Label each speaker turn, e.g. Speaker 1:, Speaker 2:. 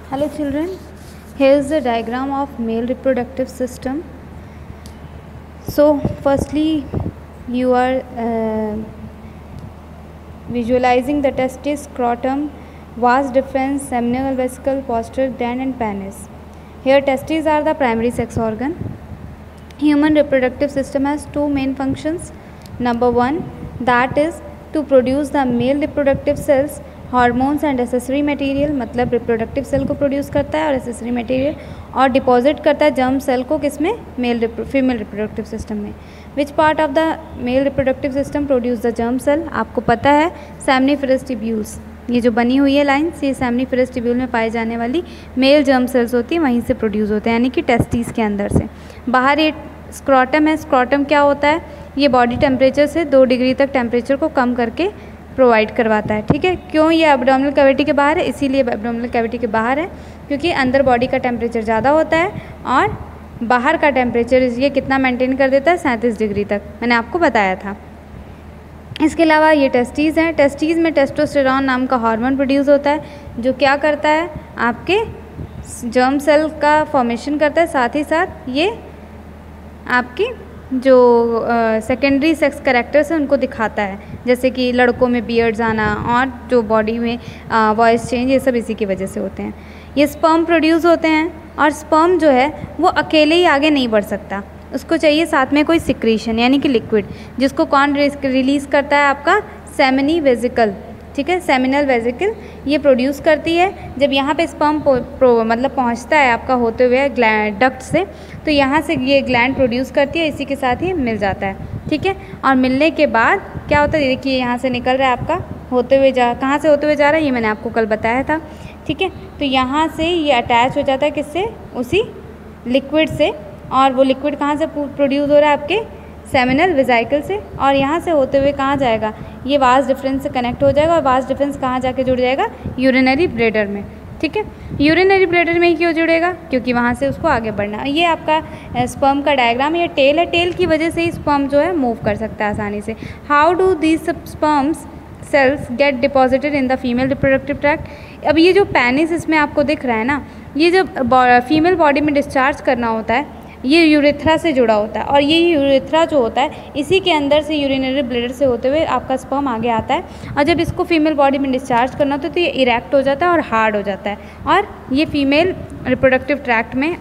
Speaker 1: Hello children, here is the diagram of male reproductive system. So firstly you are visualizing the testis, scrotum, vas deferens, seminal vesicle, posterior gland and penis. Here testes are the primary sex organ. Human reproductive system has two main functions. Number one, that is to produce the male reproductive cells, hormones and accessory material, मतलब reproductive cell को produce करता है और accessory material, और deposit करता है germ cell को किसमें, फीमेल रिप्रोडक्टिव सिस्टम में. Which part of the male reproductive system produce the germ cell? आपको पता है सेमनीफेरस ट्यूब्यूल्स, ये जो बनी हुई है लाइन्स, ये सेमनीफेरस ट्यूब्यूल में पाई जाने वाली मेल जर्म सेल्स होती है, वहीं से प्रोड्यूस होते हैं, यानी कि टेस्टिस के अंदर से. बाहर ये स्क्रोटम है. स्क्रोटम क्या होता है? ये बॉडी टेम्परेचर से 2 डिग्री तक टेम्परेचर को कम करके प्रोवाइड करवाता है. ठीक है, क्यों? ये एब्डोमिनल कैविटी के बाहर है, इसीलिए एब्डोमिनल कैविटी के बाहर है, क्योंकि अंदर बॉडी का टेम्परेचर ज़्यादा होता है और बाहर का टेम्परेचर ये कितना मेंटेन कर देता है, 37 डिग्री तक, मैंने आपको बताया था. इसके अलावा ये टेस्टीज़ हैं. टेस्टीज़ में टेस्टोस्टेरॉन नाम का हार्मोन प्रोड्यूस होता है, जो क्या करता है, आपके जर्म सेल का फॉर्मेशन करता है. साथ ही साथ ये आपकी जो सेकेंडरी सेक्स कैरेक्टर्स हैं उनको दिखाता है, जैसे कि लड़कों में बियर्ड्स आना और जो बॉडी में वॉइस चेंज, ये सब इसी की वजह से होते हैं. ये स्पर्म प्रोड्यूस होते हैं, और स्पर्म जो है वो अकेले ही आगे नहीं बढ़ सकता, उसको चाहिए साथ में कोई सिक्रीशन यानी कि लिक्विड, जिसको कौन रिलीज़ करता है? आपका सेमिनी वेजिकल. ठीक है, सेमिनल वेजिकल ये प्रोड्यूस करती है. जब यहाँ पे स्पर्म मतलब पहुँचता है आपका होते हुए डक्ट से, तो यहाँ से ये ग्लैंड प्रोड्यूस करती है, इसी के साथ ही मिल जाता है. ठीक है, और मिलने के बाद क्या होता है, देखिए यहाँ से निकल रहा है आपका होते हुए कहाँ से होते हुए जा रहा है, ये मैंने आपको कल बताया था. ठीक है, तो यहाँ से ये अटैच हो जाता है किससे? उसी लिक्विड से. और वो लिक्विड कहाँ से प्रोड्यूस हो रहा है? आपके सेमिनल वेजिकल से. और यहाँ से होते हुए कहाँ जाएगा? ये वास डिफरेंस से कनेक्ट हो जाएगा, और वास डिफरेंस कहाँ जाके जुड़ जाएगा? यूरिनरी ब्लैडर में. ठीक है, यूरिनरी ब्लैडर में ही क्यों जुड़ेगा? क्योंकि वहाँ से उसको आगे बढ़ना. ये आपका स्पर्म का डायग्राम. ये टेल है, टेल की वजह से ही स्पर्म जो है मूव कर सकता है आसानी से. How do these sperms cells get deposited in the female reproductive tract? अब ये जो पेनिस इसमें आपको दिख रहा है ना, ये जब फीमेल बॉडी में डिस्चार्ज करना होता है, ये यूरेथ्रा से जुड़ा होता है, और ये यूरेथ्रा जो होता है इसी के अंदर से यूरिनरी ब्लैडर से होते हुए आपका स्पर्म आगे आता है. और जब इसको फीमेल बॉडी में डिस्चार्ज करना होता है तो ये इरेक्ट हो जाता है और हार्ड हो जाता है, और ये फीमेल रिप्रोडक्टिव ट्रैक्ट में